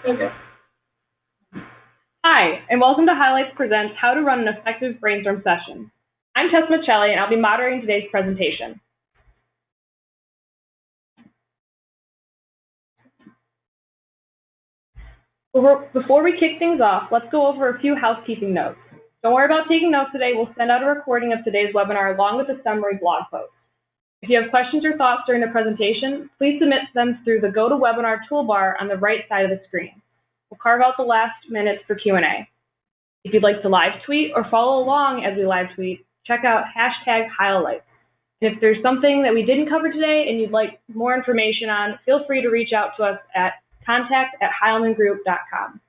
Okay. Hi, and welcome to Highlights Presents How to Run an Effective Brainstorm Session. I'm Tess Michelli, and I'll be moderating today's presentation. Before we kick things off, let's go over a few housekeeping notes. Don't worry about taking notes today. We'll send out a recording of today's webinar along with a summary blog post. If you have questions or thoughts during the presentation, please submit them through the GoToWebinar toolbar on the right side of the screen. We'll carve out the last minutes for Q&A. If you'd like to live tweet or follow along as we live tweet, check out #highlights. And if there's something that we didn't cover today and you'd like more information on, feel free to reach out to us at contact@heilmangroup.com.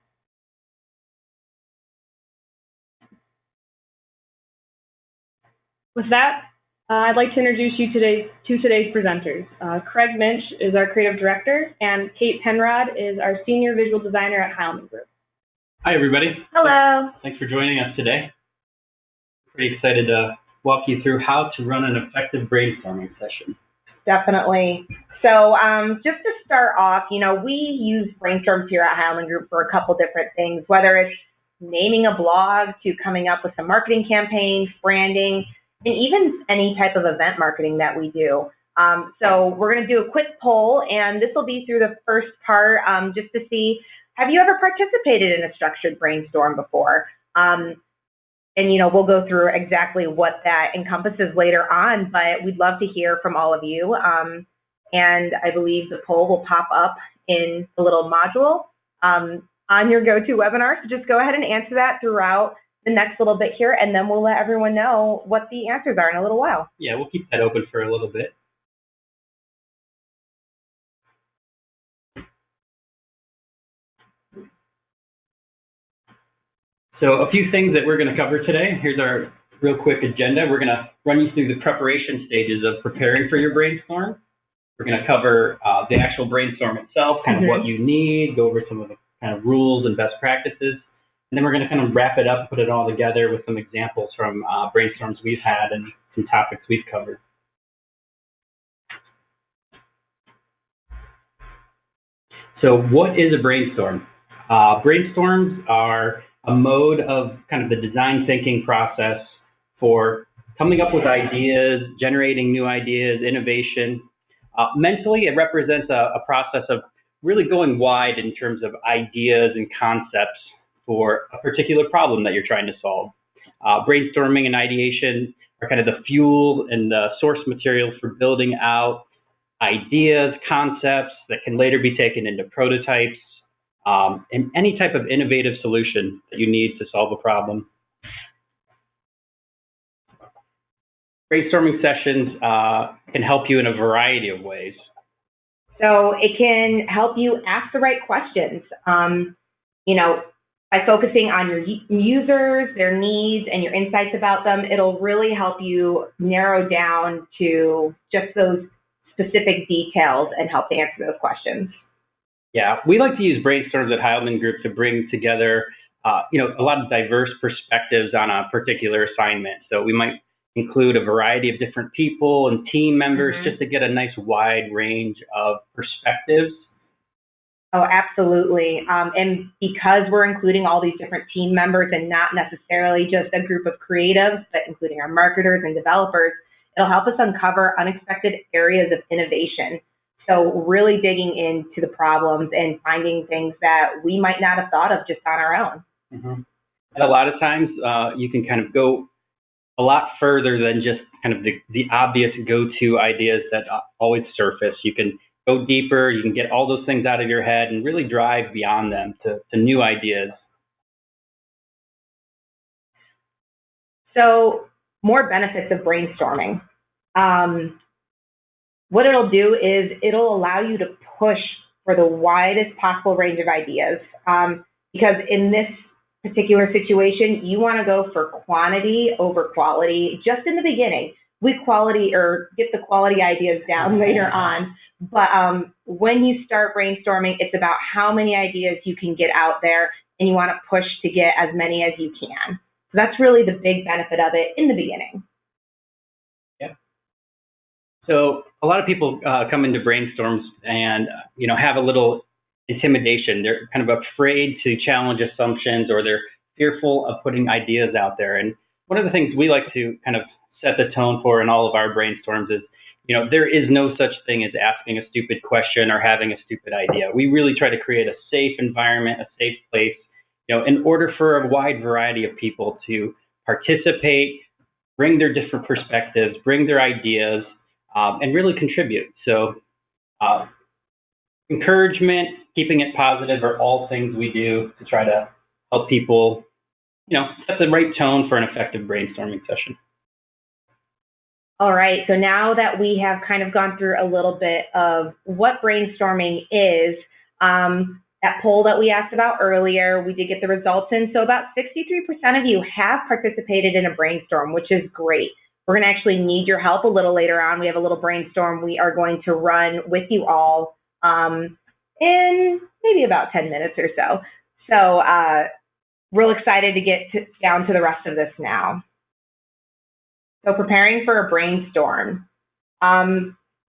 With that, I'd like to introduce you to today's presenters. Craig Minch is our creative director, and Kate Penrod is our senior visual designer at Heilman Group. Hi, everybody. Hello. Thanks for joining us today. Pretty excited to walk you through how to run an effective brainstorming session. Definitely. So just to start off, we use brainstorms here at Heilman Group for a couple different things, whether it's naming a blog to coming up with some marketing campaigns, branding, and even any type of event marketing that we do. So we're going to do a quick poll, and this will be through the first part just to see, have you ever participated in a structured brainstorm before? And, we'll go through exactly what that encompasses later on, but we'd love to hear from all of you. And I believe the poll will pop up in the little module on your GoToWebinar. So just go ahead and answer that throughout the next little bit here, and then we'll let everyone know what the answers are in a little while. Yeah, we'll keep that open for a little bit. So a few things that we're going to cover today. Here's our real quick agenda. We're going to run you through the preparation stages of preparing for your brainstorm. We're going to cover the actual brainstorm itself, kind of what you need, go over some of the kind of rules and best practices. And then we're going to kind of wrap it up, put it all together with some examples from brainstorms we've had and some topics we've covered. So what is a brainstorm? Brainstorms are a mode of kind of the design thinking process for coming up with ideas, generating new ideas, innovation. Mentally, it represents a process of really going wide in terms of ideas and concepts for a particular problem that you're trying to solve. Brainstorming and ideation are kind of the fuel and the source material for building out ideas, concepts that can later be taken into prototypes, and any type of innovative solution that you need to solve a problem. Brainstorming sessions can help you in a variety of ways. So it can help you ask the right questions. By focusing on your users, their needs, and your insights about them, it'll really help you narrow down to just those specific details and help to answer those questions. Yeah, we like to use brainstorms at Heilman Group to bring together, a lot of diverse perspectives on a particular assignment. So we might include a variety of different people and team members just to get a nice wide range of perspectives. Oh, absolutely. And because we're including all these different team members and not necessarily just a group of creatives, but including our marketers and developers, it'll help us uncover unexpected areas of innovation. So really digging into the problems and finding things that we might not have thought of just on our own. And a lot of times you can kind of go a lot further than just kind of the obvious go-to ideas that always surface. You can go deeper, you can get all those things out of your head and really drive beyond them to new ideas. So more benefits of brainstorming. What it'll do is it'll allow you to push for the widest possible range of ideas. Because in this particular situation, you want to go for quantity over quality just in the beginning. We get the quality ideas down later on. But when you start brainstorming, it's about how many ideas you can get out there, and you want to push to get as many as you can. So that's really the big benefit of it in the beginning. Yeah. So a lot of people come into brainstorms and have a little intimidation. They're kind of afraid to challenge assumptions, or they're fearful of putting ideas out there. And one of the things we like to kind of set the tone for in all of our brainstorms is, there is no such thing as asking a stupid question or having a stupid idea. We really try to create a safe environment, a safe place, in order for a wide variety of people to participate, bring their different perspectives, bring their ideas, and really contribute. So encouragement, keeping it positive are all things we do to try to help people, set the right tone for an effective brainstorming session. All right, so now that we have kind of gone through a little bit of what brainstorming is, that poll that we asked about earlier, we did get the results in. So about 63% of you have participated in a brainstorm, which is great. We're going to actually need your help a little later on. We have a little brainstorm we are going to run with you all in maybe about 10 minutes or so. So real excited to get down to the rest of this now. So preparing for a brainstorm.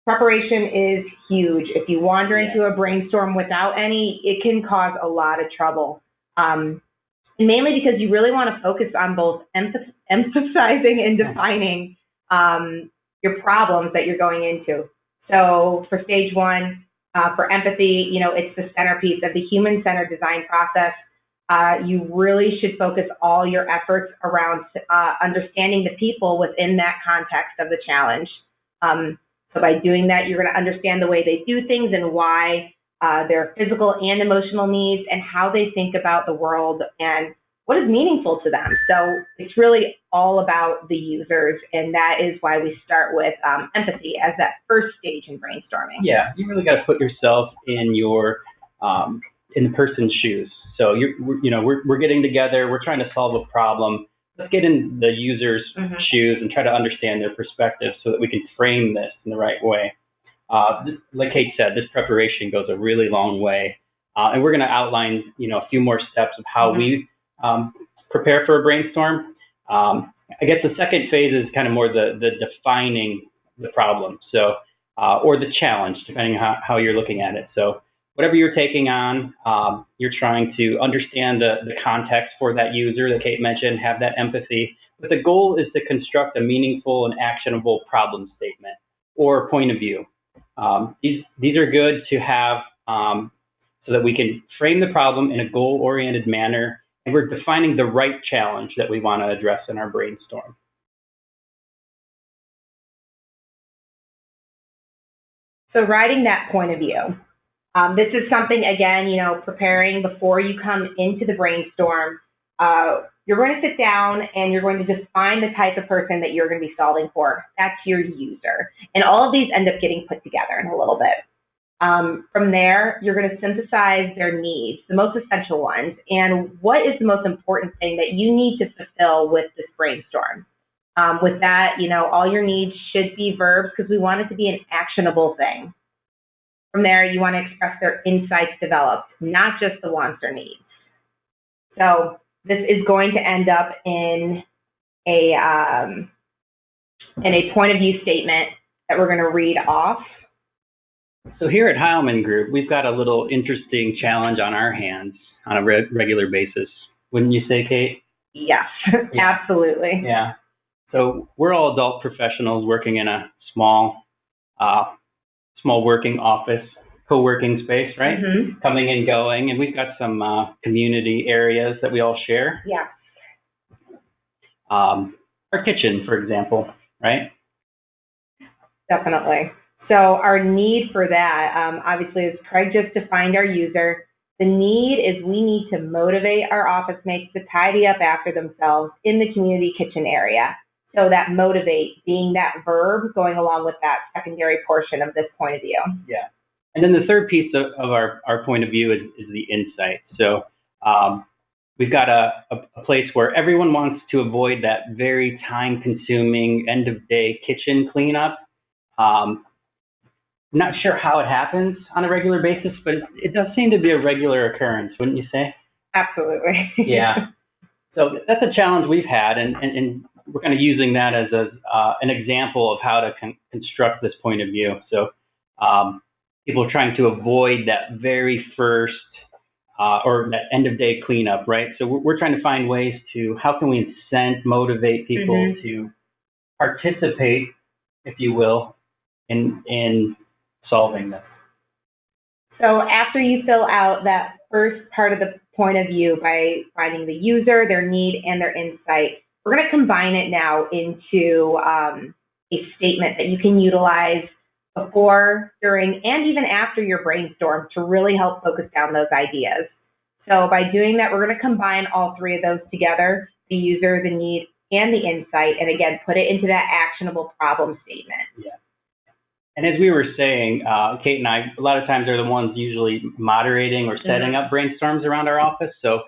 Preparation is huge. If you wander into a brainstorm without any, it can cause a lot of trouble. Mainly because you really want to focus on both emphasizing and defining your problems that you're going into. So for stage one, for empathy, it's the centerpiece of the human-centered design process. You really should focus all your efforts around understanding the people within that context of the challenge. So by doing that, you're going to understand the way they do things and why their physical and emotional needs and how they think about the world and what is meaningful to them. So it's really all about the users, and that is why we start with empathy as that first stage in brainstorming. Yeah, you really got to put yourself in your in the person's shoes. So we're getting together, we're trying to solve a problem. Let's get in the user's shoes and try to understand their perspective so that we can frame this in the right way. Like Kate said, this preparation goes a really long way. And we're going to outline, a few more steps of how we prepare for a brainstorm. I guess the second phase is kind of more the defining the problem, so or the challenge, depending on how you're looking at it. So whatever you're taking on, you're trying to understand the context for that user that Kate mentioned, have that empathy. But the goal is to construct a meaningful and actionable problem statement or point of view. These are good to have so that we can frame the problem in a goal-oriented manner, and we're defining the right challenge that we want to address in our brainstorm. So writing that point of view. This is something, again, preparing before you come into the brainstorm. You're going to sit down and you're going to define the type of person that you're going to be solving for. That's your user. And all of these end up getting put together in a little bit. From there, you're going to synthesize their needs, the most essential ones, and what is the most important thing that you need to fulfill with this brainstorm. With that, all your needs should be verbs because we want it to be an actionable thing. From there, you want to express their insights developed, not just the wants or needs. So this is going to end up in a point of view statement that we're going to read off. So here at Heilman Group, we've got a little interesting challenge on our hands on a regular basis. Wouldn't you say, Kate? Yes, yeah. Absolutely. Yeah. So we're all adult professionals working in a small working office, co-working space, right? Coming and going, and we've got some community areas that we all share. Yeah. Our kitchen, for example, right? Definitely. So our need for that, obviously, as Craig just defined our user, the need is we need to motivate our office mates to tidy up after themselves in the community kitchen area. So that motivate being that verb going along with that secondary portion of this point of view. Yeah. And then the third piece of our point of view is the insight. So we've got a place where everyone wants to avoid that very time-consuming end-of-day kitchen cleanup. Not sure how it happens on a regular basis, but it does seem to be a regular occurrence, wouldn't you say? Absolutely. Yeah. So that's a challenge we've had, and we're kind of using that as an example of how to construct this point of view. So people are trying to avoid that very first or that end of day cleanup, right? So we're trying to find ways to, how can we incent, motivate people to participate, if you will, in solving this. So after you fill out that first part of the point of view by finding the user, their need, and their insight, we're going to combine it now into a statement that you can utilize before, during, and even after your brainstorm to really help focus down those ideas. So by doing that, we're going to combine all three of those together, the user, the need, and the insight, and again, put it into that actionable problem statement. Yeah. And as we were saying, Kate and I, a lot of times are the ones usually moderating or setting up brainstorms around our office. So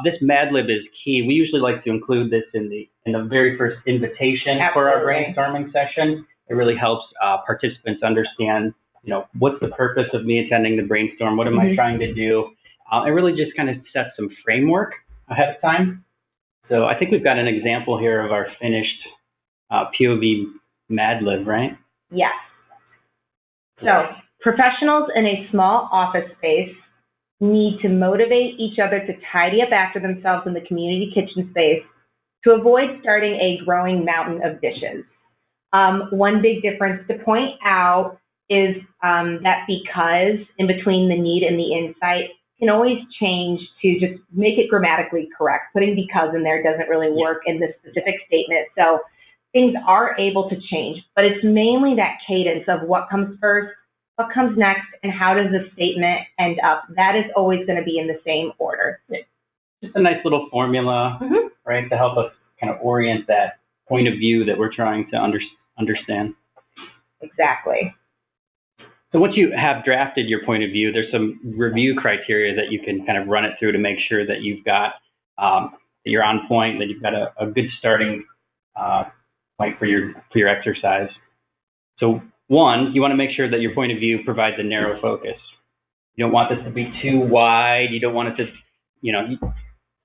this Mad Lib is key. We usually like to include this in the very first invitation for our brainstorming session. It really helps participants understand, what's the purpose of me attending the brainstorm? What am I trying to do? It really just kind of sets some framework ahead of time. So I think we've got an example here of our finished POV Mad Lib, right? Yes. So professionals in a small office space need to motivate each other to tidy up after themselves in the community kitchen space to avoid starting a growing mountain of dishes. One big difference to point out is that because in between the need and the insight can always change to just make it grammatically correct. Putting because in there doesn't really work in this specific statement. So things are able to change, but it's mainly that cadence of what comes first, what comes next, and how does the statement end up. That is always going to be in the same order. Just a nice little formula, right, to help us kind of orient that point of view that we're trying to understand. Exactly. So once you have drafted your point of view, there's some review criteria that you can kind of run it through to make sure that you've got, that you're on point, that you've got a good starting point for your exercise. So one, you want to make sure that your point of view provides a narrow focus. You don't want this to be too wide. You don't want it to,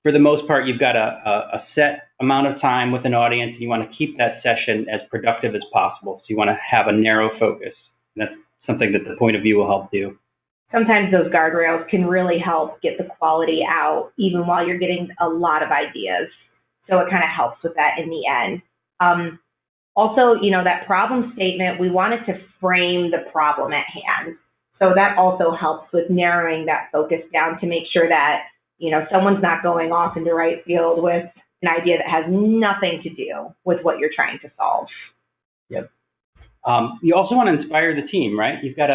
for the most part, you've got a set amount of time with an audience, and you want to keep that session as productive as possible. So you want to have a narrow focus. And that's something that the point of view will help do. Sometimes those guardrails can really help get the quality out, even while you're getting a lot of ideas. So it kind of helps with that in the end. Also, that problem statement, we wanted to frame the problem at hand. So that also helps with narrowing that focus down to make sure that, someone's not going off into right field with an idea that has nothing to do with what you're trying to solve. Yep. You also want to inspire the team, right? You've got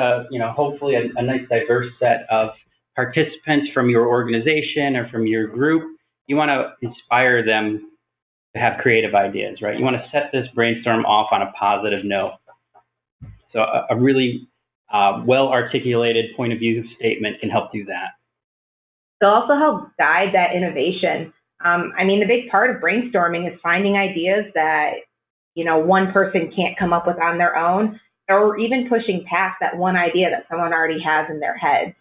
hopefully a nice diverse set of participants from your organization or from your group. You want to inspire them to have creative ideas, right? You want to set this brainstorm off on a positive note. So a really well-articulated point of view statement can help do that. They'll also help guide that innovation. The big part of brainstorming is finding ideas that, one person can't come up with on their own, or even pushing past that one idea that someone already has in their head.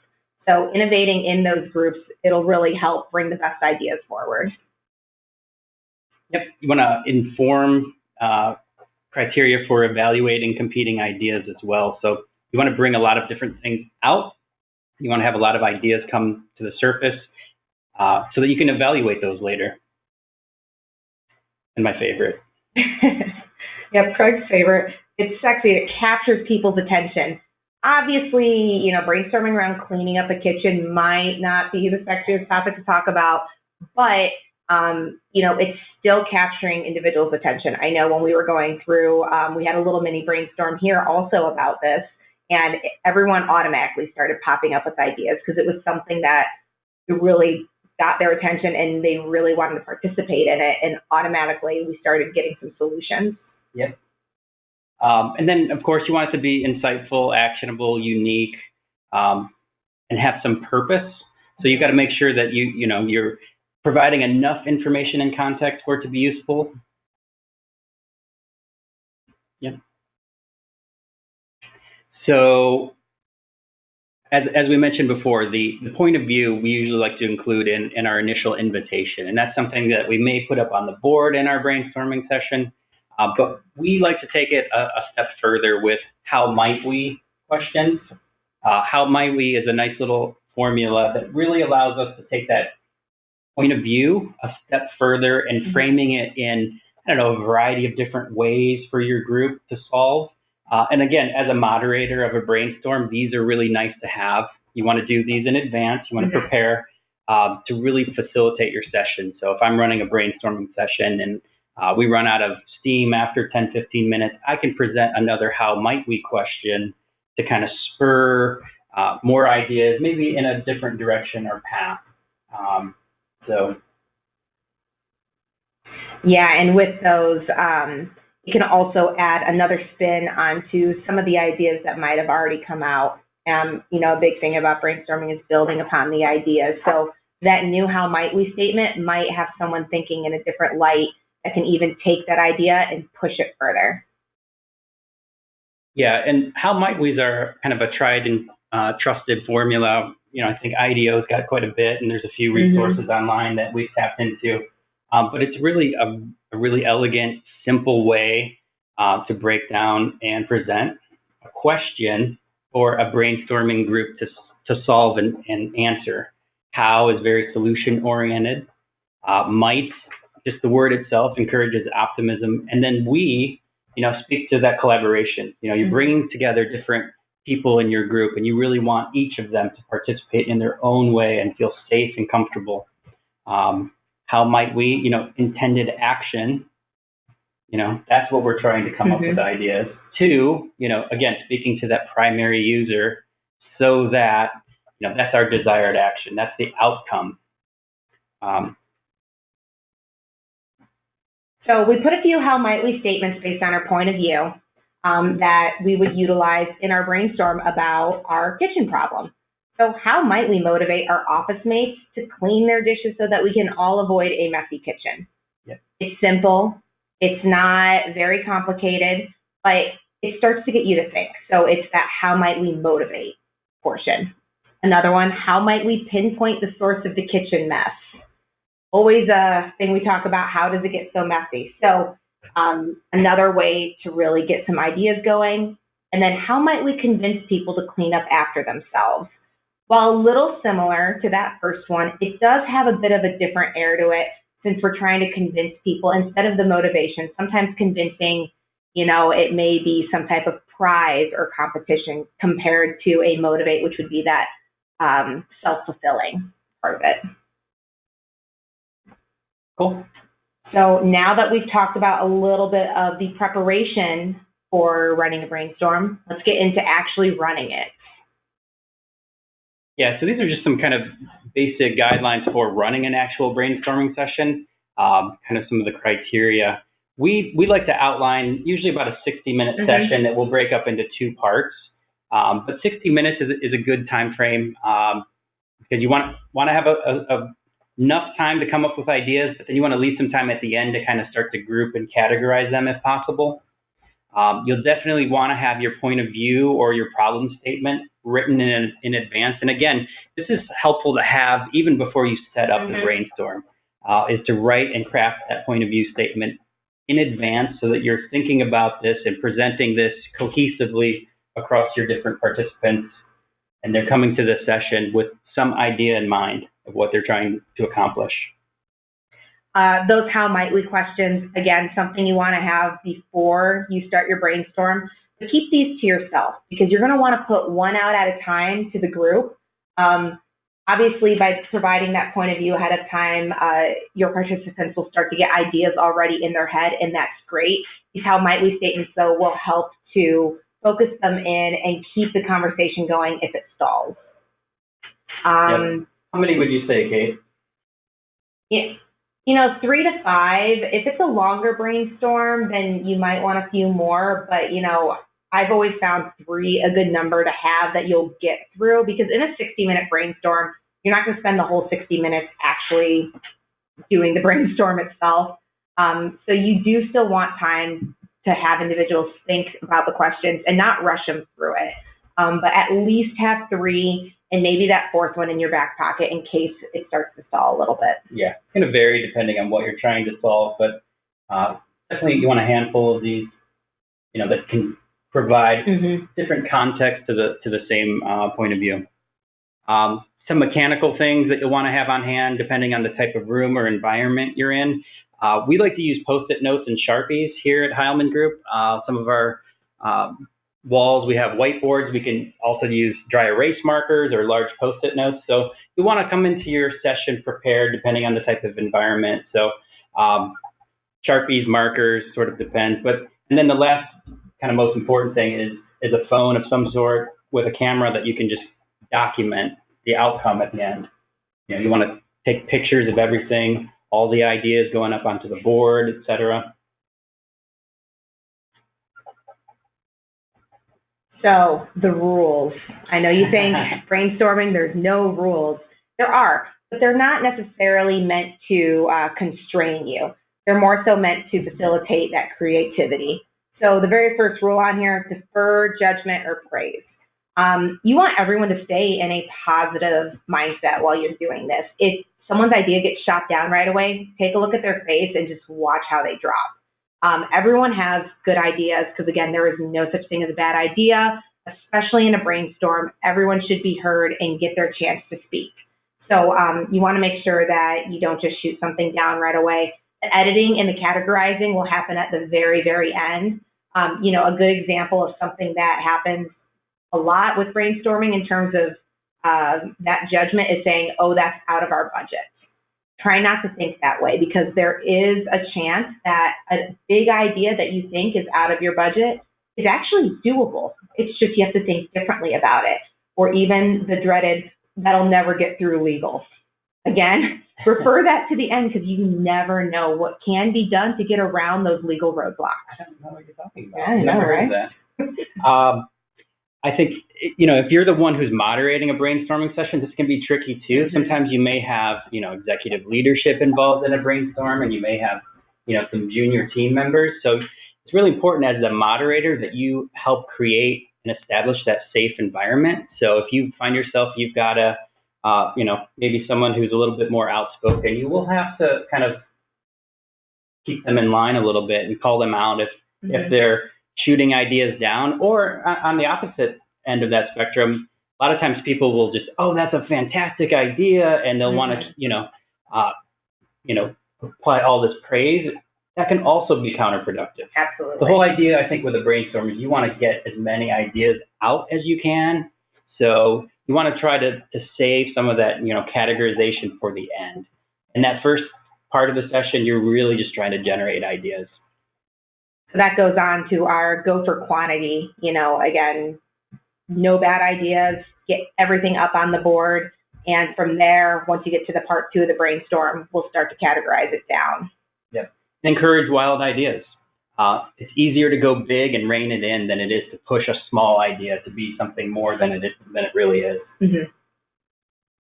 So innovating in those groups, it'll really help bring the best ideas forward. Yep, you want to inform criteria for evaluating competing ideas as well. So you want to bring a lot of different things out. You want to have a lot of ideas come to the surface so that you can evaluate those later. And my favorite. Yeah, Craig's favorite. It's sexy. It captures people's attention. Obviously, brainstorming around cleaning up a kitchen might not be the sexiest topic to talk about, but it's still capturing individuals' attention. I know when we were going through, we had a little mini brainstorm here also about this, and everyone automatically started popping up with ideas because it was something that really got their attention and they really wanted to participate in it, and automatically we started getting some solutions. Yep. And then, of course, you want it to be insightful, actionable, unique, and have some purpose. So you've got to make sure that you're providing enough information and context for it to be useful. Yep. So as we mentioned before, the point of view we usually like to include in our initial invitation. And that's something that we may put up on the board in our brainstorming session. But we like to take it a step further with how might we questions. How might we is a nice little formula that really allows us to take that point of view a step further and framing it in, I don't know, a variety of different ways for your group to solve. And again, as a moderator of a brainstorm, these are really nice to have. You want to do these in advance. You want to prepare to really facilitate your session. So if I'm running a brainstorming session and we run out of steam after 10, 15 minutes, I can present another how might we question to kind of spur more ideas, maybe in a different direction or path. Yeah, and with those, you can also add another spin onto some of the ideas that might have already come out. You know, a big thing about brainstorming is building upon the ideas. So that new how might we statement might have someone thinking in a different light that can even take that idea and push it further. Yeah, and how might we's are kind of a tried and trusted formula. You know, I think IDEO's got quite a bit, and there's a few resources online that we've tapped into. But it's really a really elegant, simple way to break down and present a question for a brainstorming group to solve and answer. How is very solution-oriented. Might, just the word itself, encourages optimism. And then we, you know, speak to that collaboration. You know, you're bringing together different people in your group, and you really want each of them to participate in their own way and feel safe and comfortable. How might we, you know, intended action, you know, that's what we're trying to come up with ideas. Two, you know, again, speaking to that primary user so that, you know, that's our desired action. That's the outcome. So we put a few how might we statements based on our point of view that we would utilize in our brainstorm about our kitchen problem. So how might we motivate our office mates to clean their dishes so that we can all avoid a messy kitchen? Yep. It's simple. It's not very complicated, but it starts to get you to think. So it's that how might we motivate portion. Another one, how might we pinpoint the source of the kitchen mess? Always a thing we talk about, how does it get so messy? So another way to really get some ideas going. And then how might we convince people to clean up after themselves? While a little similar to that first one, it does have a bit of a different air to it since we're trying to convince people instead of the motivation. Sometimes convincing, you know, it may be some type of prize or competition compared to a motivate, which would be that self-fulfilling part of it. Cool. So now that we've talked about a little bit of the preparation for running a brainstorm, let's get into actually running it. Yeah, so these are just some kind of basic guidelines for running an actual brainstorming session, kind of some of the criteria. We like to outline usually about a 60-minute session that we'll break up into two parts. But 60 minutes is a good time frame because you want to have enough time to come up with ideas, but then you want to leave some time at the end to kind of start to group and categorize them if possible. You'll definitely want to have your point of view or your problem statement written in advance. And again, this is helpful to have even before you set up the brainstorm, is to write and craft that point of view statement in advance so that you're thinking about this and presenting this cohesively across your different participants. And they're coming to the session with some idea in mind of what they're trying to accomplish. Those how might we questions, again, something you want to have before you start your brainstorm. But keep these to yourself because you're going to want to put one out at a time to the group. Obviously, by providing that point of view ahead of time, your participants will start to get ideas already in their head, and that's great. These how might we statements, though, will help to focus them in and keep the conversation going if it stalls. How many would you say, Kate? Yeah. You know, 3 to 5. If it's a longer brainstorm, then you might want a few more. But, you know, I've always found 3 a good number to have that you'll get through because in a 60-minute brainstorm, you're not going to spend the whole 60 minutes actually doing the brainstorm itself. So you do still want time to have individuals think about the questions and not rush them through it. But at least have 3 and maybe that 4th one in your back pocket in case it starts to stall a little bit. Yeah, it's going to vary depending on what you're trying to solve, but definitely you want a handful of these, you know, that can provide different context to the same point of view. Some mechanical things that you'll want to have on hand depending on the type of room or environment you're in. We like to use Post-it notes and Sharpies here at Heilman Group. Some of our walls, we have whiteboards. We can also use dry erase markers or large Post-it notes. So you want to come into your session prepared depending on the type of environment. So Sharpies, markers, sort of depends. And then the last kind of most important thing is a phone of some sort with a camera that you can just document the outcome at the end. You know, you want to take pictures of everything, all the ideas going up onto the board, etc. So the rules. I know you think brainstorming, there's no rules. There are, but they're not necessarily meant to constrain you. They're more so meant to facilitate that creativity. So the very first rule on here is defer judgment or praise. You want everyone to stay in a positive mindset while you're doing this. If someone's idea gets shot down right away, take a look at their face and just watch how they drop. Everyone has good ideas because, again, there is no such thing as a bad idea, especially in a brainstorm. Everyone should be heard and get their chance to speak. So you want to make sure that you don't just shoot something down right away. The editing and the categorizing will happen at the very, very end. You know, a good example of something that happens a lot with brainstorming in terms of that judgment is saying, oh, that's out of our budget. Try not to think that way because there is a chance that a big idea that you think is out of your budget is actually doable. It's just you have to think differently about it, or even the dreaded, that'll never get through legal. Again, refer that to the end because you never know what can be done to get around those legal roadblocks. I don't know what you're talking about. Yeah, I know, right? I think, you know, if you're the one who's moderating a brainstorming session, this can be tricky too. Sometimes you may have, you know, executive leadership involved in a brainstorm, and you may have, you know, some junior team members. So it's really important as a moderator that you help create and establish that safe environment. So if you find yourself, you've got a, you know, maybe someone who's a little bit more outspoken, you will have to kind of keep them in line a little bit and call them out if they're shooting ideas down. Or on the opposite end of that spectrum, a lot of times people will just, oh, that's a fantastic idea, and they'll want to, you know, apply all this praise. That can also be counterproductive. Absolutely. The whole idea, I think, with a brainstorm is you want to get as many ideas out as you can. So you want to try to save some of that, you know, categorization for the end. And that first part of the session, you're really just trying to generate ideas. So that goes on to our go for quantity. You know, again, no bad ideas, get everything up on the board. And from there, once you get to the part 2 of the brainstorm, we'll start to categorize it down. Yep. Encourage wild ideas. It's easier to go big and rein it in than it is to push a small idea to be something more than it really is.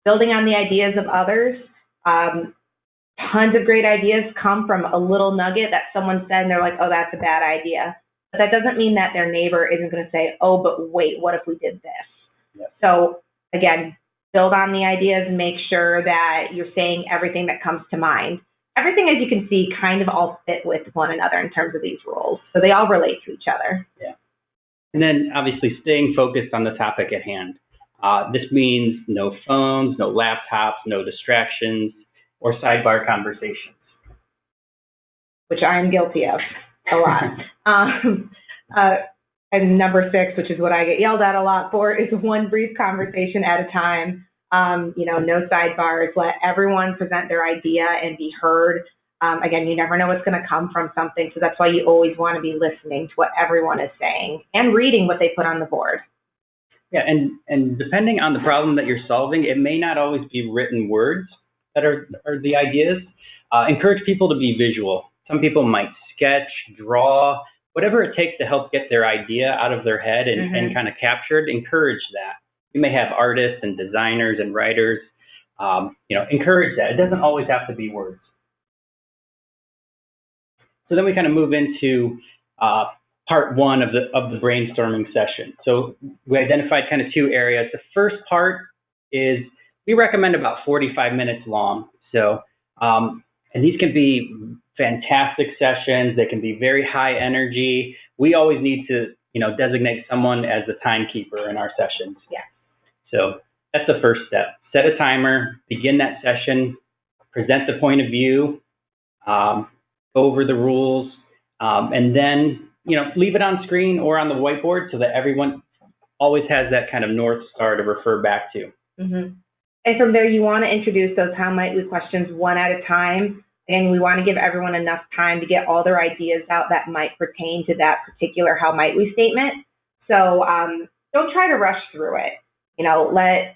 Building on the ideas of others. Tons of great ideas come from a little nugget that someone said and they're like, oh, that's a bad idea. But that doesn't mean that their neighbor isn't going to say, oh, but wait, what if we did this? Yep. So again, build on the ideas and make sure that you're saying everything that comes to mind. Everything, as you can see, kind of all fit with one another in terms of these rules. So they all relate to each other. Yeah. And then obviously staying focused on the topic at hand. This means no phones, no laptops, no distractions, or sidebar conversations. Which I'm guilty of a lot. And number 6, which is what I get yelled at a lot for, is one brief conversation at a time. You know, no sidebars. Let everyone present their idea and be heard. Again, you never know what's going to come from something, so that's why you always want to be listening to what everyone is saying and reading what they put on the board. Yeah, and depending on the problem that you're solving, it may not always be written words that are the ideas. Encourage people to be visual. Some people might sketch, draw, whatever it takes to help get their idea out of their head and kind of captured. Encourage that. You may have artists and designers and writers. You know, encourage that. It doesn't always have to be words. So then we kind of move into part 1 of the brainstorming session. So we identified kind of 2 areas. The first part is we recommend about 45 minutes long. So, and these can be fantastic sessions. They can be very high energy. We always need to designate someone as the timekeeper in our sessions. Yeah. So that's the first step. Set a timer, begin that session, present the point of view, go over the rules, and then, leave it on screen or on the whiteboard so that everyone always has that kind of North Star to refer back to. Mm-hmm. And from there, you want to introduce those how might we questions one at a time. And we want to give everyone enough time to get all their ideas out that might pertain to that particular how might we statement. So don't try to rush through it.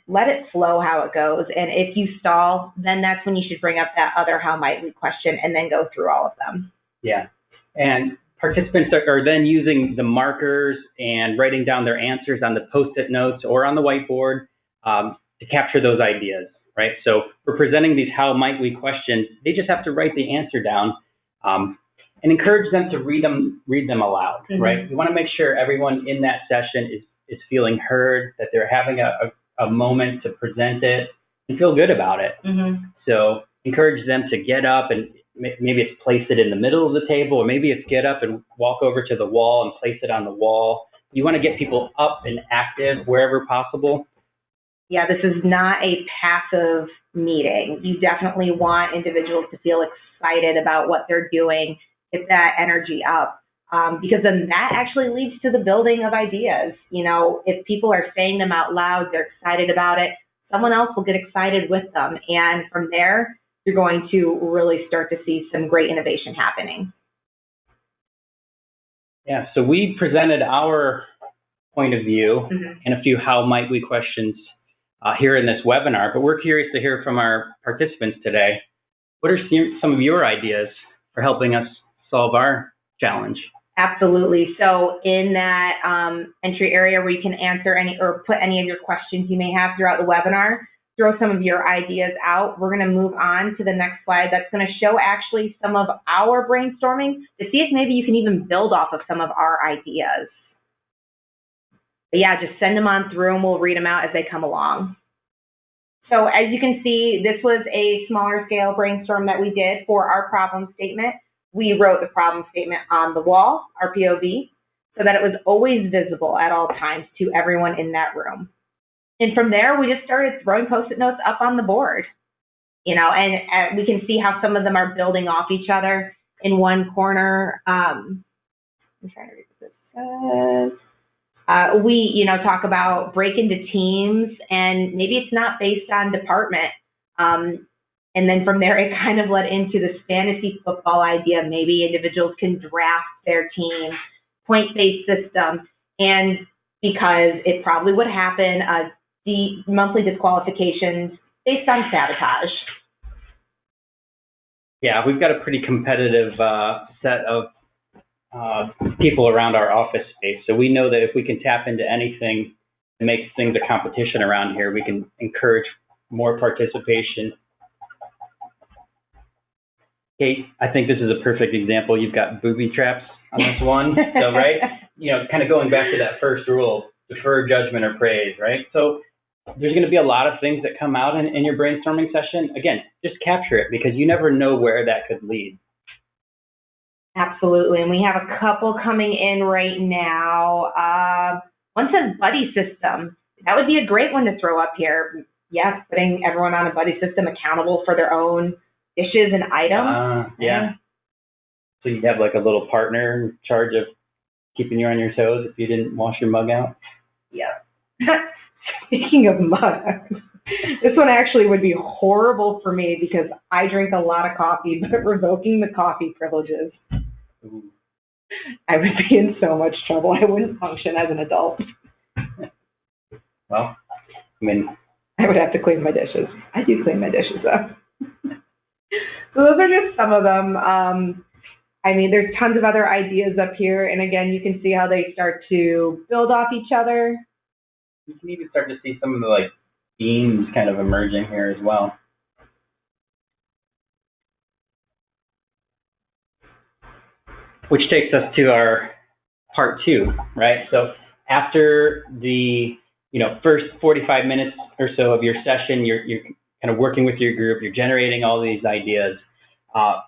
Let it flow how it goes. And if you stall, then that's when you should bring up that other how might we question and then go through all of them. Yeah. And participants are then using the markers and writing down their answers on the Post-it notes or on the whiteboard to capture those ideas, right? So we're presenting these how might we questions. They just have to write the answer down and encourage them to read them aloud, mm-hmm. right? We want to make sure everyone in that session is feeling heard, that they're having a moment to present it and feel good about it. Mm-hmm. So encourage them to get up and maybe it's place it in the middle of the table, or maybe it's get up and walk over to the wall and place it on the wall. You want to get people up and active wherever possible. Yeah, this is not a passive meeting. You definitely want individuals to feel excited about what they're doing, get that energy up, because then that actually leads to the building of ideas. If people are saying them out loud, they're excited about it, someone else will get excited with them. And from there, you're going to really start to see some great innovation happening. Yeah, so we presented our point of view mm-hmm. and a few how might we questions here in this webinar, but we're curious to hear from our participants today. What are some of your ideas for helping us solve our challenge? Absolutely. So in that entry area where you can answer any or put any of your questions you may have throughout the webinar, throw some of your ideas out. We're going to move on to the next slide. That's going to show actually some of our brainstorming to see if maybe you can even build off of some of our ideas. But yeah, just send them on through and we'll read them out as they come along. So as you can see, this was a smaller scale brainstorm that we did for our problem statement. We wrote the problem statement on the wall, our POV, so that it was always visible at all times to everyone in that room. And from there, we just started throwing Post-it notes up on the board, and we can see how some of them are building off each other. In one corner, I'm trying to read what this says. We, talk about break into teams, and maybe it's not based on department. And then from there, it kind of led into this fantasy football idea. Maybe individuals can draft their team, point-based system, and because it probably would happen, the monthly disqualifications based on sabotage. Yeah, we've got a pretty competitive set of people around our office space. So we know that if we can tap into anything that makes things a competition around here, we can encourage more participation. Kate, I think this is a perfect example. You've got booby traps on this one. So, right, kind of going back to that first rule, defer judgment or praise, right? So there's going to be a lot of things that come out in your brainstorming session. Again, just capture it because you never know where that could lead. Absolutely, and we have a couple coming in right now. One says buddy system. That would be a great one to throw up here. Yes, putting everyone on a buddy system accountable for their own dishes and items. Yeah. So you'd have like a little partner in charge of keeping you on your toes if you didn't wash your mug out? Yeah. Speaking of mugs, this one actually would be horrible for me because I drink a lot of coffee, but revoking the coffee privileges, Ooh. I would be in so much trouble. I wouldn't function as an adult. Well, I would have to clean my dishes. I do clean my dishes though. So those are just some of them. There's tons of other ideas up here. And again, you can see how they start to build off each other. You can even start to see some of the themes kind of emerging here as well. Which takes us to our part 2, right? So after the first 45 minutes or so of your session, you're kind of working with your group, you're generating all these ideas.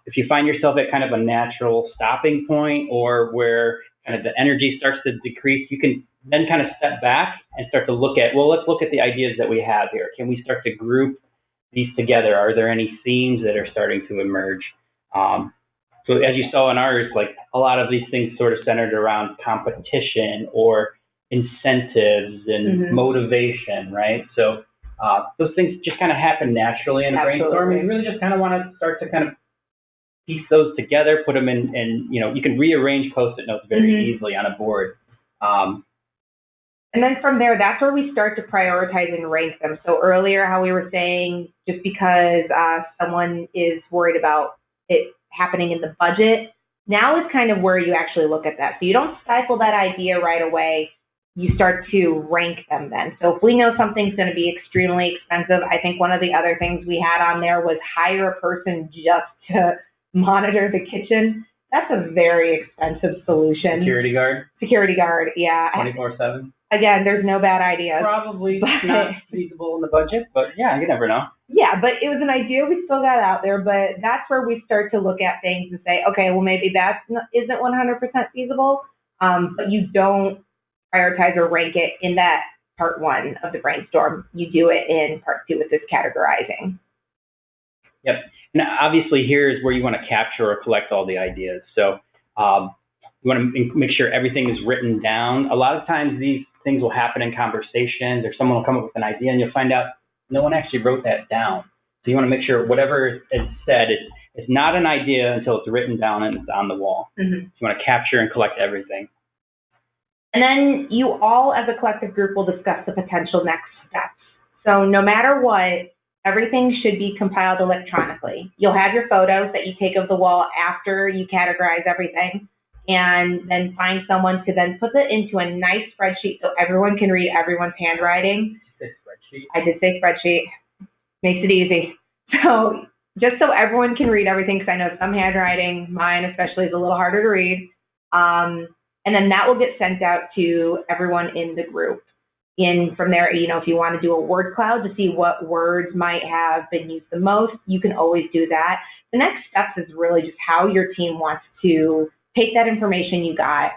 If you find yourself at kind of a natural stopping point or where kind of the energy starts to decrease, you can then kind of step back and start to look at, well, let's look at the ideas that we have here. Can we start to group these together? Are there any themes that are starting to emerge? So as you saw in ours, like a lot of these things sort of centered around competition or incentives and motivation, right? So those things just kind of happen naturally in a brainstorm. You really just kind of want to start to kind of piece those together, put them in, and you can rearrange Post-it notes very easily on a board. And then from there, that's where we start to prioritize and rank them. So earlier, how we were saying, just because someone is worried about it happening in the budget, now is kind of where you actually look at that. So you don't stifle that idea right away. You start to rank them then. So if we know something's going to be extremely expensive, I think one of the other things we had on there was hire a person just to monitor the kitchen. That's a very expensive solution. Security guard? Security guard, yeah. 24/7? Again, there's no bad ideas. Probably not feasible in the budget, but yeah, you never know. Yeah, but it was an idea we still got out there, but that's where we start to look at things and say, okay, well, maybe that isn't 100% feasible, but you don't prioritize or rank it in that part one of the brainstorm. You do it in part two with this categorizing. Yep. Now, obviously, here is where you want to capture or collect all the ideas. So you want to make sure everything is written down. A lot of times these things will happen in conversations, or someone will come up with an idea and you'll find out no one actually wrote that down. So you want to make sure whatever is said is not an idea until it's written down and it's on the wall. So you want to capture and collect everything. And then you all as a collective group will discuss the potential next steps. So no matter what, everything should be compiled electronically. You'll have your photos that you take of the wall after you categorize everything, and then find someone to then put it into a nice spreadsheet so everyone can read everyone's handwriting. Spreadsheet. I did say spreadsheet. Makes it easy. So just so everyone can read everything, because I know some handwriting, mine especially, is a little harder to read. And then that will get sent out to everyone in the group. And from there, if you want to do a word cloud to see what words might have been used the most, you can always do that. The next steps is really just how your team wants to take that information you got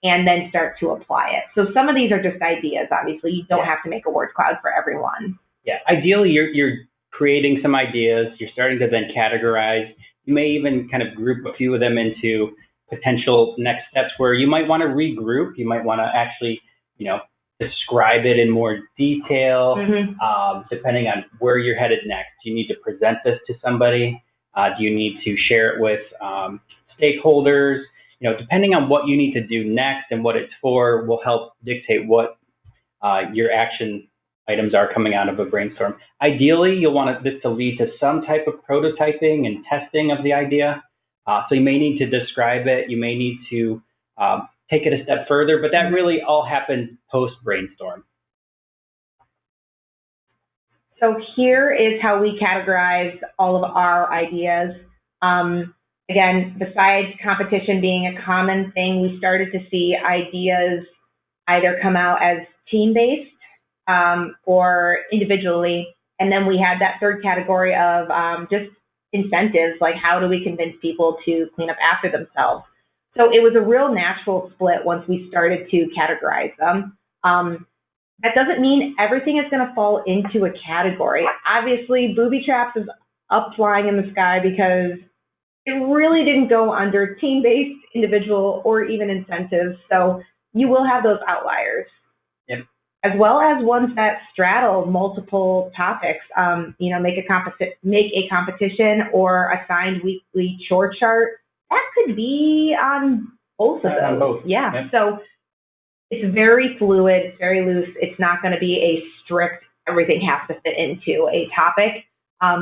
and then start to apply it. So some of these are just ideas, obviously. You don't have to make a word cloud for everyone. Yeah, ideally you're creating some ideas, you're starting to then categorize. You may even kind of group a few of them into potential next steps where you might want to regroup. You might want to actually, describe it in more detail, depending on where you're headed next. Do you need to present this to somebody? Do you need to share it with stakeholders? Depending on what you need to do next and what it's for will help dictate what your action items are coming out of a brainstorm. Ideally, you'll want this to lead to some type of prototyping and testing of the idea. So you may need to describe it. You may need to take it a step further, but that really all happens post-brainstorm. So here is how we categorize all of our ideas. Again, besides competition being a common thing, we started to see ideas either come out as team-based or individually. And then we had that third category of just incentives, like how do we convince people to clean up after themselves? So it was a real natural split once we started to categorize them. That doesn't mean everything is going to fall into a category. Obviously, booby traps is up flying in the sky because it really didn't go under team-based, individual, or even incentives. So you will have those outliers. Yep. As well as ones that straddle multiple topics. Make a competition or assigned weekly chore chart. That could be on both of those. On both. Yeah. Yep. So it's very fluid, it's very loose. It's not going to be a strict, everything has to fit into a topic.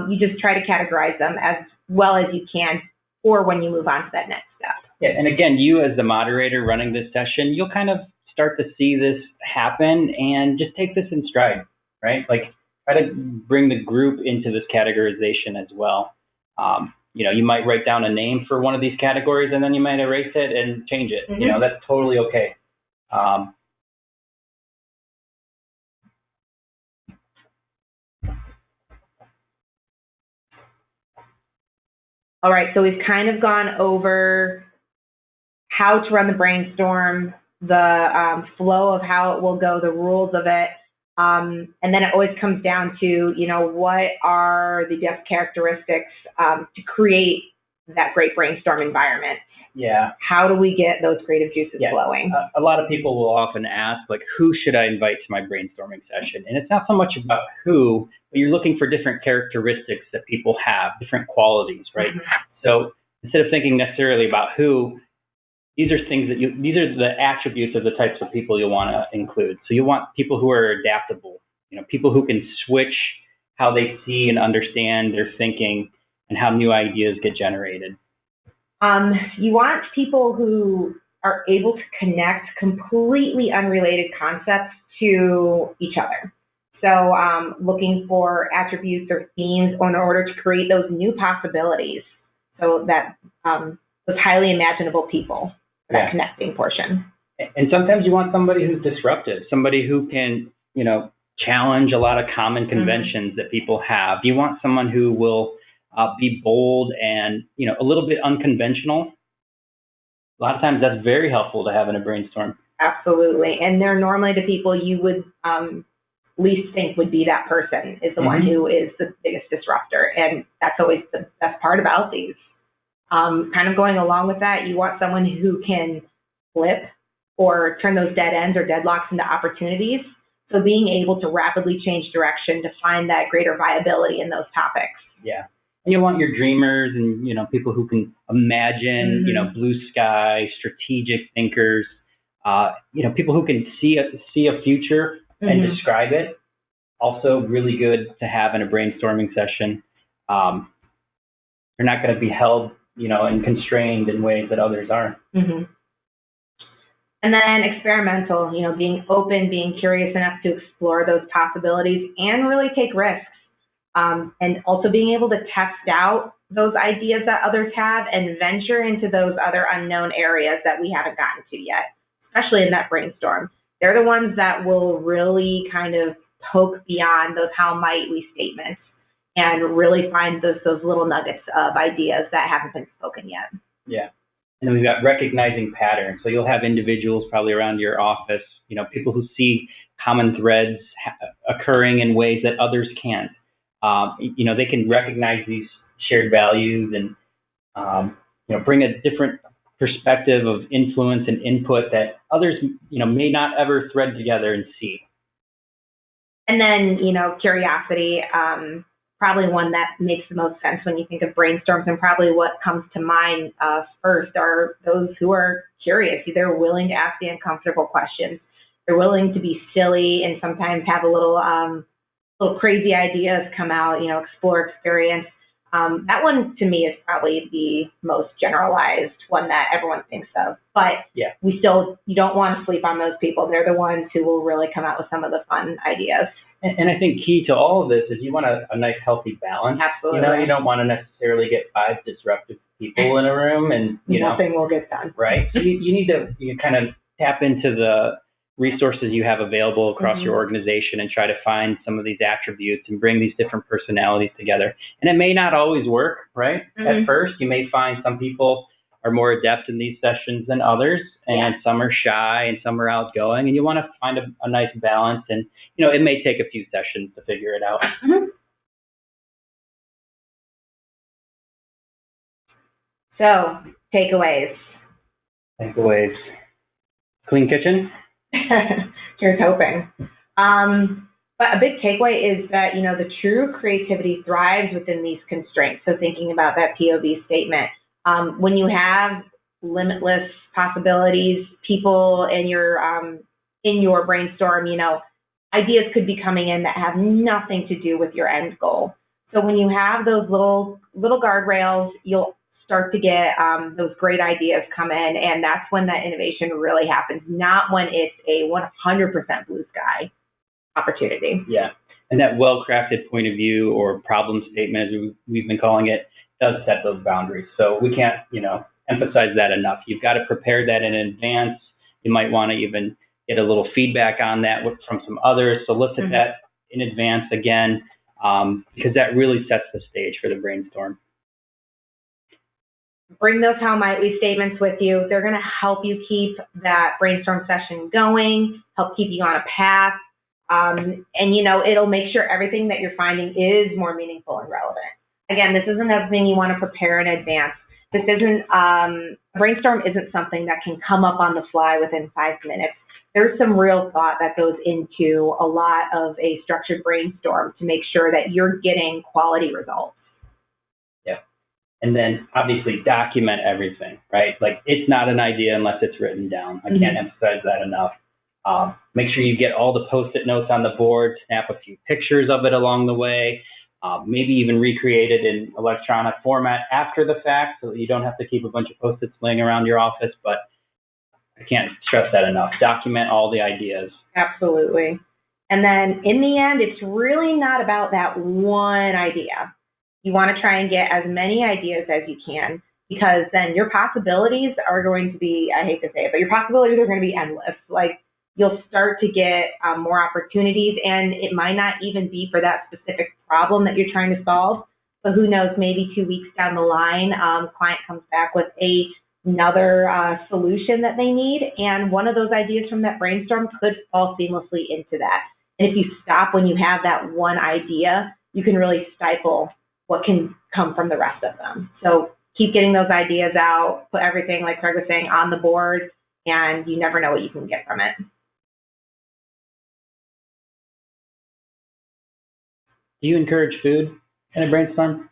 You just try to categorize them as well as you can for when you move on to that next step. Yeah, and again, you as the moderator running this session, you'll kind of start to see this happen and just take this in stride, right? Like try to bring the group into this categorization as well. You might write down a name for one of these categories and then you might erase it and change it. That's totally okay. All right, so we've kind of gone over how to run the brainstorm, the flow of how it will go, the rules of it. And then it always comes down to, what are the best characteristics to create that great brainstorm environment? Yeah. How do we get those creative juices flowing? A lot of people will often ask, like, who should I invite to my brainstorming session? And it's not so much about who, but you're looking for different characteristics that people have, different qualities, right? Mm-hmm. So instead of thinking necessarily about who, these are the attributes of the types of people you'll want to include. So you want people who are adaptable, people who can switch how they see and understand their thinking and how new ideas get generated. You want people who are able to connect completely unrelated concepts to each other. So looking for attributes or themes in order to create those new possibilities, so that those highly imaginable people, that connecting portion. And sometimes you want somebody who's disruptive, somebody who can, challenge a lot of common conventions that people have. You want someone who will be bold and, a little bit unconventional. A lot of times that's very helpful to have in a brainstorm. Absolutely. And they're normally the people you would least think would be that person, is the one who is the biggest disruptor. And that's always the best part about these. Kind of going along with that, you want someone who can flip or turn those dead ends or deadlocks into opportunities. So being able to rapidly change direction to find that greater viability in those topics. Yeah. And you want your dreamers and, people who can imagine, blue sky, strategic thinkers, people who can see a future and describe it. Also really good to have in a brainstorming session. You're not going to be held, and constrained in ways that others aren't. And then experimental, being open, being curious enough to explore those possibilities and really take risks. And also being able to test out those ideas that others have and venture into those other unknown areas that we haven't gotten to yet, especially in that brainstorm. They're the ones that will really kind of poke beyond those how might we statements and really find those little nuggets of ideas that haven't been spoken yet. Yeah. And then we've got recognizing patterns. So you'll have individuals probably around your office, people who see common threads occurring in ways that others can't. They can recognize these shared values and, bring a different perspective of influence and input that others, may not ever thread together and see. And then, curiosity, probably one that makes the most sense when you think of brainstorms, and probably what comes to mind first are those who are curious. They're willing to ask the uncomfortable questions. They're willing to be silly and sometimes have a little crazy ideas come out, explore experience. That one to me is probably the most generalized one that everyone thinks of. But you don't want to sleep on those people. They're the ones who will really come out with some of the fun ideas. And I think key to all of this is you want a nice healthy balance. Absolutely. You don't want to necessarily get 5 disruptive people in a room and, nothing will get done. Right. So you need to kind of tap into the resources you have available across your organization and try to find some of these attributes and bring these different personalities together. And it may not always work, right? At first, you may find some people are more adept in these sessions than others, and some are shy and some are outgoing, and you want to find a nice balance. And, it may take a few sessions to figure it out. So, takeaways. Clean kitchen? Here's hoping. But a big takeaway is that, the true creativity thrives within these constraints. So thinking about that POV statement, when you have limitless possibilities, people in your brainstorm, ideas could be coming in that have nothing to do with your end goal. So when you have those little guardrails, you'll start to get those great ideas come in, and that's when that innovation really happens, not when it's a 100% blue sky opportunity. Yeah, and that well-crafted point of view or problem statement, as we've been calling it, does set those boundaries. So we can't, emphasize that enough. You've got to prepare that in advance. You might want to even get a little feedback on that from some others. Solicit that in advance again, because that really sets the stage for the brainstorm. Bring those how might we statements with you. They're going to help you keep that brainstorm session going, help keep you on a path. And, you know, it'll make sure everything that you're finding is more meaningful and relevant. Again, this isn't everything you want to prepare in advance. This isn't, brainstorm isn't something that can come up on the fly within 5 minutes. There's some real thought that goes into a lot of a structured brainstorm to make sure that you're getting quality results. Yeah. And then obviously document everything, right? Like it's not an idea unless it's written down. I can't emphasize that enough. Make sure you get all the Post-it notes on the board, snap a few pictures of it along the way, maybe even recreate it in electronic format after the fact so that you don't have to keep a bunch of Post-its laying around your office. But I can't stress that enough. Document all the ideas. Absolutely. And then in the end, it's really not about that one idea. You want to try and get as many ideas as you can, because then your possibilities are going to be, I hate to say it, but your possibilities are going to be endless. Like you'll start to get more opportunities, and it might not even be for that specific problem that you're trying to solve. But who knows, maybe 2 weeks down the line, client comes back with another solution that they need, and one of those ideas from that brainstorm could fall seamlessly into that. And if you stop when you have that one idea, you can really stifle what can come from the rest of them. So keep getting those ideas out, put everything, like Craig was saying, on the board, and you never know what you can get from it. Do you encourage food in a brainstorm?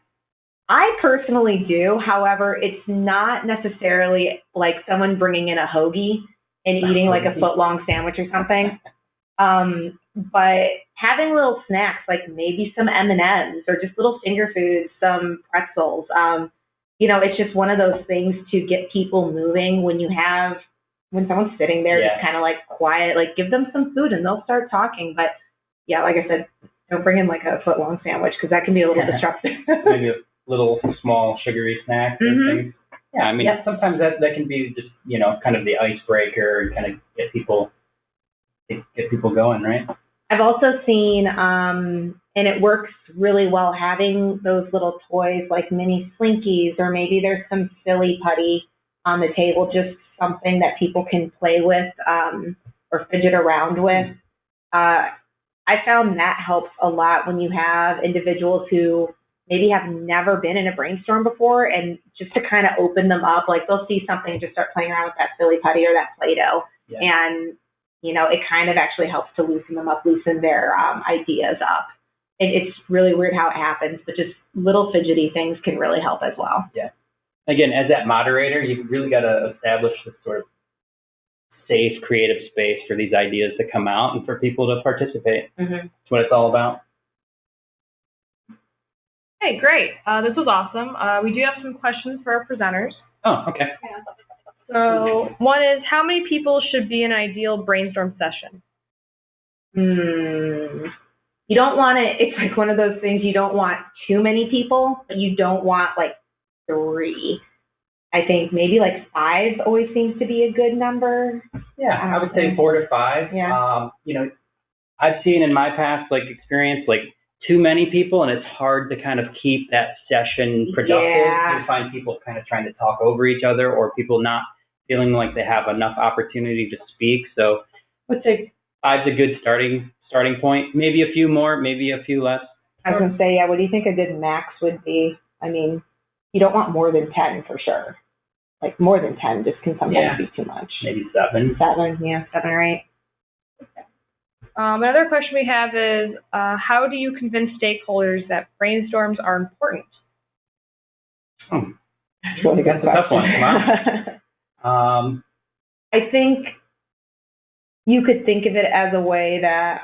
I personally do. However, it's not necessarily like someone bringing in a hoagie and eating like a foot-long sandwich or something. But having little snacks, like maybe some M&Ms or just little finger foods, some pretzels, you know, it's just one of those things to get people moving when someone's sitting there just kind of like quiet, like give them some food and they'll start talking. But yeah, like I said, don't bring in like a foot-long sandwich because that can be a little disruptive. Maybe a little small sugary snack or things. Yeah, I mean, sometimes that can be just, you know, kind of the icebreaker and kind of get people going, right? I've also seen, and it works really well, having those little toys like mini Slinkies, or maybe there's some silly putty on the table, just something that people can play with or fidget around with. I found that helps a lot when you have individuals who maybe have never been in a brainstorm before, and just to kind of open them up, like they'll see something and just start playing around with that silly putty or that Play-Doh. Yeah. And, you know, it kind of actually helps to loosen them up, loosen their ideas up. It's really weird how it happens, but just little fidgety things can really help as well. Yeah. Again, as that moderator, you've really got to establish this sort of safe, creative space for these ideas to come out and for people to participate. That's what it's all about. Hey, great. This was awesome. We do have some questions for our presenters. Oh, okay. So one is, how many people should be in an ideal brainstorm session? You don't want to, it's like one of those things, you don't want too many people, but you don't want like 3. I think maybe like 5 always seems to be a good number. Yeah, I would say 4 to 5. Yeah. You know, I've seen in my past experience too many people, and it's hard to kind of keep that session productive. Yeah. You find people kind of trying to talk over each other, or people not feeling like they have enough opportunity to speak. So I would say 5's a good starting point. Maybe a few more, maybe a few less. I was going to say, yeah, what do you think a good max would be? I mean, you don't want more than 10 for sure. Like more than 10 just can sometimes be too much. Maybe 7. 7, yeah, 7 or 8. Another question we have is, how do you convince stakeholders that brainstorms are important? That's really good. That's a tough one. Wow. I think you could think of it as a way that,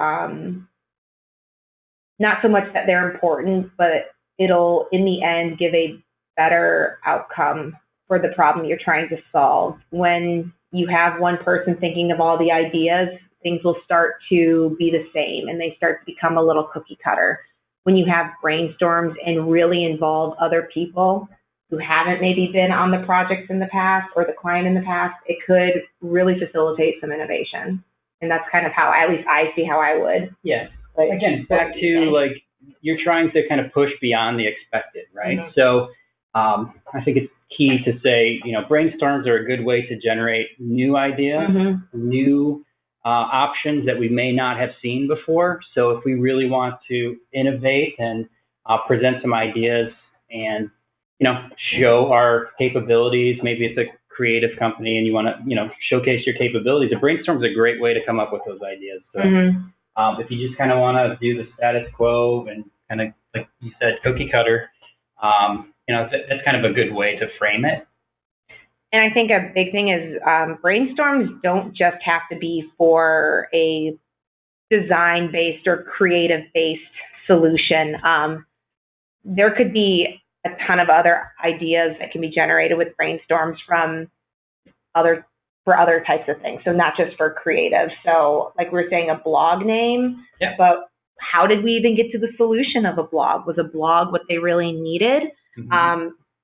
not so much that they're important, but it'll, in the end, give a better outcome for the problem you're trying to solve. When you have one person thinking of all the ideas, things will start to be the same and they start to become a little cookie cutter. When you have brainstorms and really involve other people who haven't maybe been on the projects in the past or the client in the past, it could really facilitate some innovation. And that's kind of how, at least I see how I would. Yeah. Again, back to you're trying to kind of push beyond the expected, right? So I think it's key to say, brainstorms are a good way to generate new ideas, new options that we may not have seen before. So if we really want to innovate and present some ideas and, show our capabilities, maybe it's a creative company and you want to, showcase your capabilities, a brainstorm is a great way to come up with those ideas. So if you just kind of want to do the status quo and kind of, like you said, cookie cutter, that's kind of a good way to frame it. And I think a big thing is brainstorms don't just have to be for a design-based or creative-based solution. There could be a ton of other ideas that can be generated with brainstorms for other types of things. So not just for creative. So like we were saying, a blog name, but how did we even get to the solution of a blog? Was a blog what they really needed?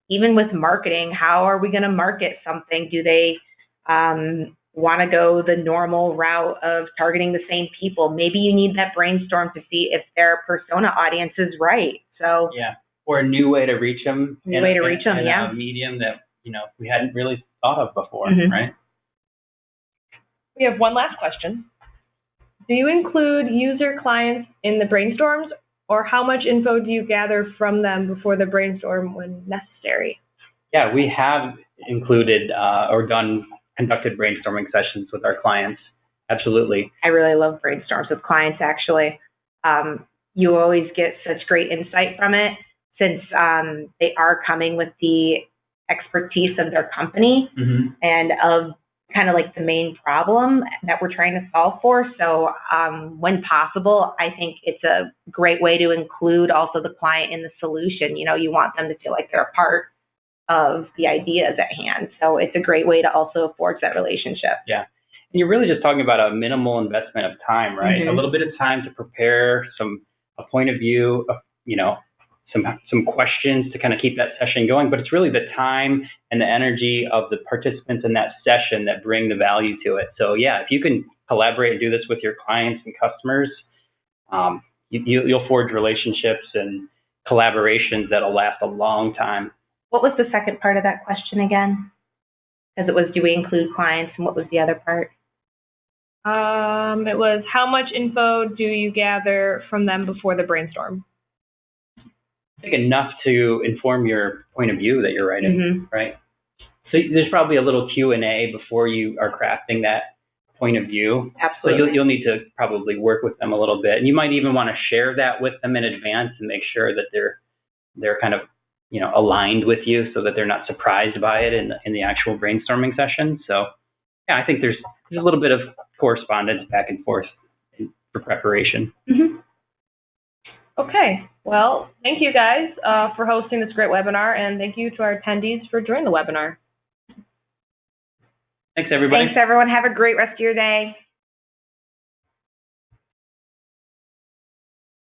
Even with marketing, how are we going to market something? Do they want to go the normal route of targeting the same people? Maybe you need that brainstorm to see if their persona audience is right. So or a new way to reach them. A medium that we hadn't really thought of before, right? We have one last question. Do you include user clients in the brainstorms, or how much info do you gather from them before the brainstorm when necessary? Yeah, we have included or conducted brainstorming sessions with our clients. Absolutely. I really love brainstorms with clients, actually. You always get such great insight from it since they are coming with the expertise of their company and of kind of like the main problem that we're trying to solve for. So when possible, I think it's a great way to include also the client in the solution. You want them to feel like they're a part of the ideas at hand. So it's a great way to also forge that relationship. Yeah. And you're really just talking about a minimal investment of time, right? A little bit of time to prepare a point of view, some questions to kind of keep that session going, but it's really the time and the energy of the participants in that session that bring the value to it. So if you can collaborate and do this with your clients and customers, you'll forge relationships and collaborations that'll last a long time. What was the second part of that question again? Because it was, do we include clients, and what was the other part? It was, how much info do you gather from them before the brainstorm? I think enough to inform your point of view that you're writing, right? So there's probably a little Q&A before you are crafting that point of view. Absolutely. So you'll need to probably work with them a little bit. And you might even want to share that with them in advance and make sure that they're kind of, aligned with you so that they're not surprised by it in the actual brainstorming session. So I think there's a little bit of correspondence back and forth for preparation. Okay, well, thank you guys for hosting this great webinar, and thank you to our attendees for joining the webinar. Thanks, everybody. Thanks, everyone. Have a great rest of your day.